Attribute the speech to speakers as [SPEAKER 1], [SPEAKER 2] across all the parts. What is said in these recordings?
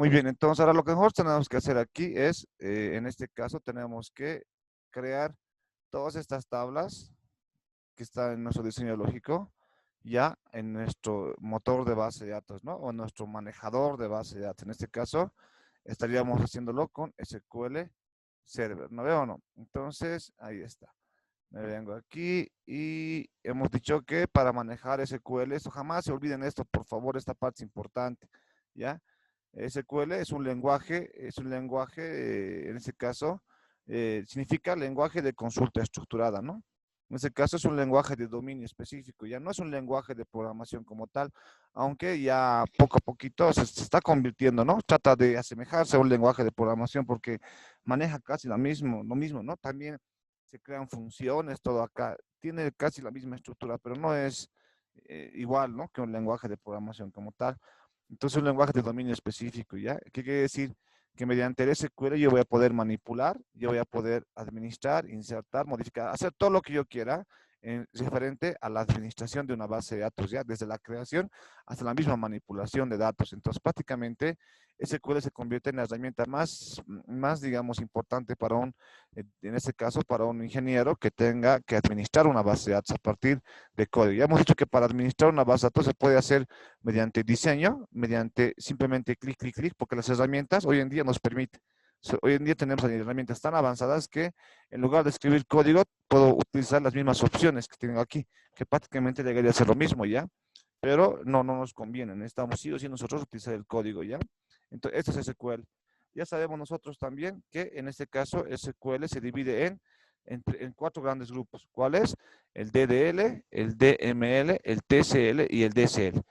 [SPEAKER 1] Muy bien, entonces ahora lo que mejor tenemos que hacer aquí es, en este caso, tenemos que crear todas estas tablas que están en nuestro diseño lógico, ya en nuestro motor de base de datos, ¿no? O nuestro manejador de base de datos. En este caso, estaríamos haciéndolo con SQL Server, ¿no veo o no? Entonces, ahí está. Me vengo aquí y hemos dicho que para manejar SQL, esto jamás se olviden esto, por favor, esta parte es importante, ¿ya? SQL es un lenguaje, en este caso, significa lenguaje de consulta estructurada, ¿no? En este caso es un lenguaje de dominio específico, ya no es un lenguaje de programación como tal, aunque ya poco a poquito se está convirtiendo, ¿no? Trata de asemejarse a un lenguaje de programación porque maneja casi lo mismo, ¿no? También se crean funciones, todo acá, tiene casi la misma estructura, pero no es igual, ¿no? Que un lenguaje de programación como tal. Entonces, un lenguaje de dominio específico, ¿ya? ¿Qué quiere decir? Que mediante el SQL yo voy a poder manipular, yo voy a poder administrar, insertar, modificar, hacer todo lo que yo quiera referente a la administración de una base de datos, ¿ya? Desde la creación hasta la misma manipulación de datos. Entonces, prácticamente, SQL se convierte en la herramienta más digamos, importante para en este caso, para un ingeniero que tenga que administrar una base de datos a partir de código. Ya hemos dicho que para administrar una base de datos se puede hacer mediante diseño, mediante simplemente clic, clic, clic, porque las herramientas hoy en día nos permiten. Hoy en día tenemos herramientas tan avanzadas que en lugar de escribir código, puedo utilizar las mismas opciones que tengo aquí, que prácticamente llegaría a ser lo mismo, ¿ya? Pero no nos conviene, necesitamos sí o sí nosotros utilizar el código, ¿ya? Entonces, esto es SQL. Ya sabemos nosotros también que en este caso SQL se divide en cuatro grandes grupos. ¿Cuál es? El DDL, el DML, el TCL y el DSL.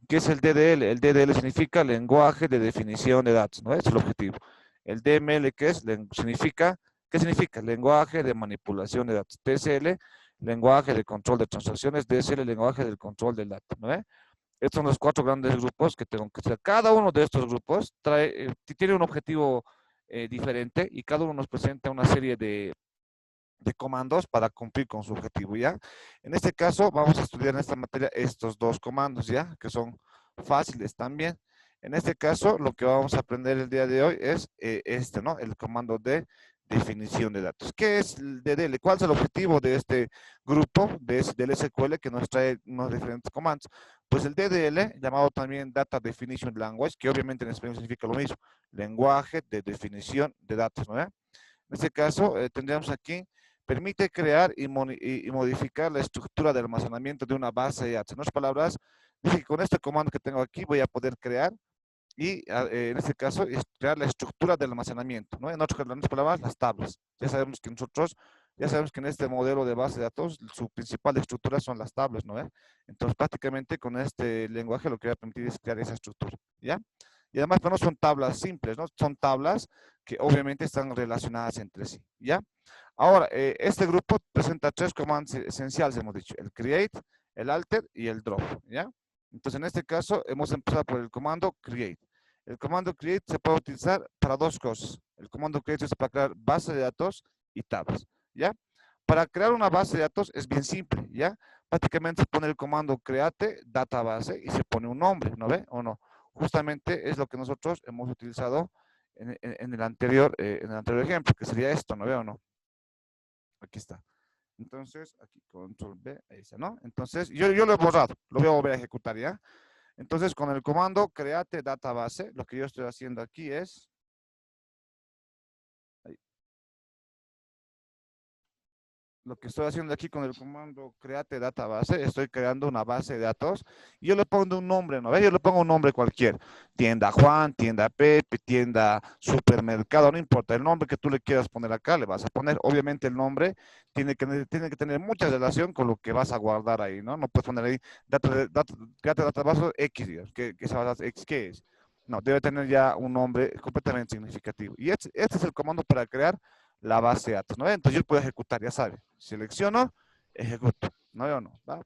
[SPEAKER 1] ¿Qué es el DDL? El DDL significa lenguaje de definición de datos, ¿no? Es el objetivo. El DML, ¿qué es? ¿Qué significa? Lenguaje de manipulación de datos. TCL, lenguaje de control de transacciones. DSL, lenguaje del control del dato, ¿no? Estos son los cuatro grandes grupos que tengo que hacer. Cada uno de estos grupos tiene un objetivo diferente y cada uno nos presenta una serie de comandos para cumplir con su objetivo, ¿ya? En este caso, vamos a estudiar en esta materia estos dos comandos, ¿ya? Que son fáciles también. En este caso, lo que vamos a aprender el día de hoy es ¿no? El comando de definición de datos. ¿Qué es el DDL? ¿Cuál es el objetivo de este grupo del SQL que nos trae unos diferentes comandos? Pues el DDL, llamado también Data Definition Language, que obviamente en español significa lo mismo, lenguaje de definición de datos, ¿no? En este caso, tendríamos aquí permite crear y modificar la estructura de almacenamiento de una base de datos. En otras palabras, dice que con este comando que tengo aquí voy a poder crear y en este caso es crear la estructura del almacenamiento, ¿no? En otras palabras, las tablas. Ya sabemos que en este modelo de base de datos su principal estructura son las tablas, ¿no? Entonces prácticamente con este lenguaje lo que va a permitir es crear esa estructura, ¿ya? Y además pues, no son tablas simples, ¿no? Son tablas que obviamente están relacionadas entre sí, ¿ya? Ahora, este grupo presenta tres comandos esenciales, hemos dicho, el create, el alter y el drop, ¿ya? Entonces, en este caso, hemos empezado por el comando create. El comando create se puede utilizar para dos cosas. El comando create es para crear base de datos y tablas, ¿ya? Para crear una base de datos es bien simple, ¿ya? Prácticamente se pone el comando create database y se pone un nombre, ¿no ve? ¿O no? Justamente es lo que nosotros hemos utilizado en en el anterior ejemplo, que sería esto, ¿no ve o no? Aquí está. Entonces, aquí, control B, ahí está, ¿no? Entonces, yo lo he borrado, lo voy a volver a ejecutar, ¿ya? Entonces, con el comando create database, lo que yo estoy haciendo aquí es, ahí, lo que estoy haciendo aquí con el comando create database, estoy creando una base de datos y yo le pongo un nombre, ¿no? Yo le pongo un nombre cualquier, tienda Juan, tienda Pepe, tienda supermercado, no importa, el nombre que tú le quieras poner acá, le vas a poner, obviamente el nombre tiene que tener mucha relación con lo que vas a guardar ahí, ¿no? No puedes poner ahí create database X, digamos, que esa base X, ¿qué es? No, debe tener ya un nombre completamente significativo. Y este es el comando para crear la base de datos, ¿no? Entonces yo puedo ejecutar, ya sabe, selecciono, ejecuto, ¿no veo o no? ¿Va?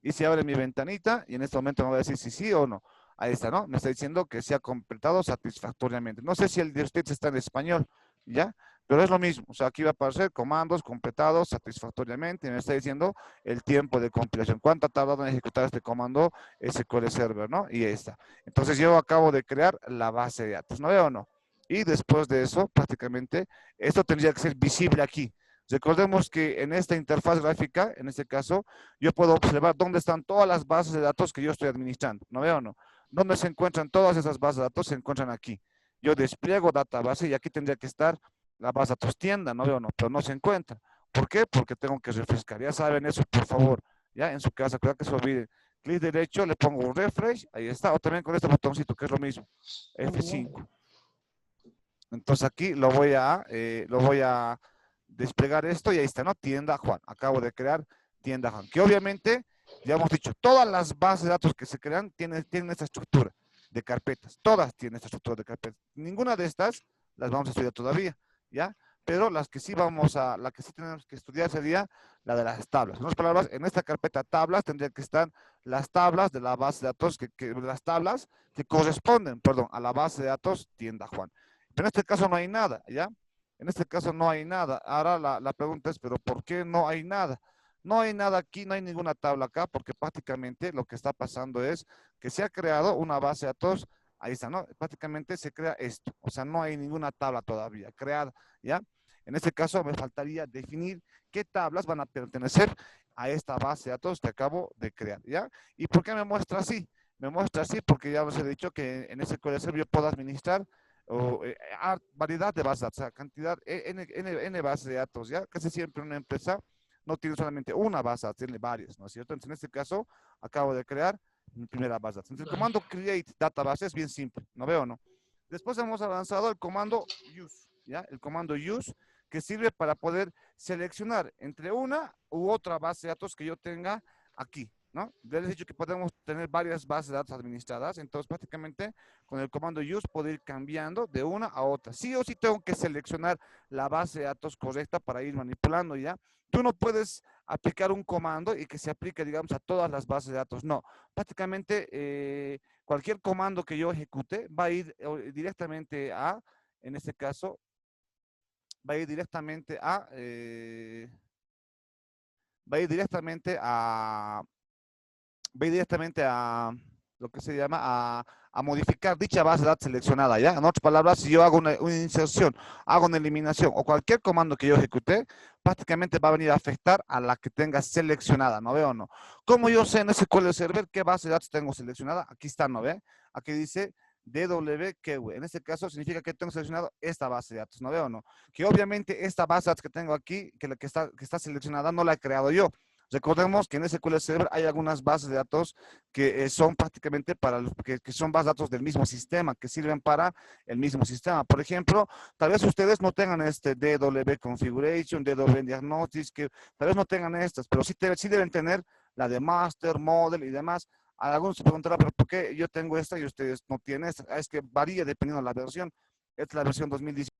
[SPEAKER 1] Y se abre mi ventanita y en este momento me va a decir si sí o no. Ahí está, ¿no? Me está diciendo que se ha completado satisfactoriamente. No sé si el de ustedes está en español, ¿ya? Pero es lo mismo, o sea, aquí va a aparecer comandos completados satisfactoriamente, y me está diciendo el tiempo de compilación, cuánto ha tardado en ejecutar este comando SQL Server, ¿no? Y ahí está. Entonces yo acabo de crear la base de datos, ¿no veo o no? Y después de eso, prácticamente, esto tendría que ser visible aquí. Recordemos que en esta interfaz gráfica, en este caso, yo puedo observar dónde están todas las bases de datos que yo estoy administrando, ¿no veo o no? ¿Dónde se encuentran todas esas bases de datos? Se encuentran aquí. Yo despliego database y aquí tendría que estar la base de datos tienda, no veo, no, pero no se encuentra. ¿Por qué? Porque tengo que refrescar. Ya saben eso, por favor. Ya en su casa, cuidado que se olvide. Clic derecho, le pongo un refresh, ahí está. O también con este botoncito, que es lo mismo. F5. Entonces aquí lo voy a desplegar esto y ahí está, ¿no? Tienda Juan. Acabo de crear tienda Juan. Que obviamente, ya hemos dicho, todas las bases de datos que se crean tienen esta estructura de carpetas. Todas tienen esta estructura de carpetas. Ninguna de estas las vamos a estudiar todavía, ¿ya? Pero las que sí la que sí tenemos que estudiar sería la de las tablas. En otras palabras, en esta carpeta tablas tendrían que estar las tablas de la base de datos, las tablas que corresponden, perdón, a la base de datos tienda Juan. Pero en este caso no hay nada, ¿ya? En este caso no hay nada. Ahora la pregunta es, ¿pero por qué no hay nada? No hay nada aquí, no hay ninguna tabla acá, porque prácticamente lo que está pasando es que se ha creado una base de datos, ahí está, ¿no? Prácticamente se crea esto, o sea, no hay ninguna tabla todavía creada, ¿ya? En este caso me faltaría definir qué tablas van a pertenecer a esta base de datos que acabo de crear, ¿ya? ¿Y por qué me muestra así? Me muestra así porque ya os he dicho que en ese SQL Server yo puedo administrar variedad de bases de datos, o sea, cantidad, N bases de datos, ¿ya? Casi siempre una empresa no tiene solamente una base de datos, tiene varias, ¿no es cierto? Entonces, en este caso, acabo de crear mi primera base de datos. Entonces, el comando create database es bien simple, ¿no veo, no? Después hemos avanzado al comando use, ¿ya? El comando use, que sirve para poder seleccionar entre una u otra base de datos que yo tenga aquí, ¿no? Les he dicho que podemos tener varias bases de datos administradas, entonces prácticamente con el comando use puedo ir cambiando de una a otra. Sí o sí tengo que seleccionar la base de datos correcta para ir manipulando, ¿ya? Tú no puedes aplicar un comando y que se aplique, digamos, a todas las bases de datos. No, prácticamente cualquier comando que yo ejecute va a ir directamente en este caso, va a ir directamente va a ir directamente a ve directamente a lo que se llama a modificar dicha base de datos seleccionada, ¿ya? En otras palabras, si yo hago una inserción, hago una eliminación o cualquier comando que yo ejecute, prácticamente va a venir a afectar a la que tenga seleccionada, ¿no ve o no? ¿Cómo yo sé en SQL Server qué base de datos tengo seleccionada? Aquí está, ¿no ve? Aquí dice DW En este caso significa que tengo seleccionado esta base de datos, ¿no ve o no? Que obviamente esta base de datos que tengo aquí, que está seleccionada, no la he creado yo. Recordemos que en SQL Server hay algunas bases de datos que son prácticamente que son bases de datos del mismo sistema, que sirven para el mismo sistema. Por ejemplo, tal vez ustedes no tengan este DW Configuration, DW Diagnostics, que tal vez no tengan estas, pero sí deben tener la de Master, Model y demás. Algunos se preguntarán, ¿pero por qué yo tengo esta y ustedes no tienen esta? Es que varía dependiendo de la versión. Esta es la versión 2017.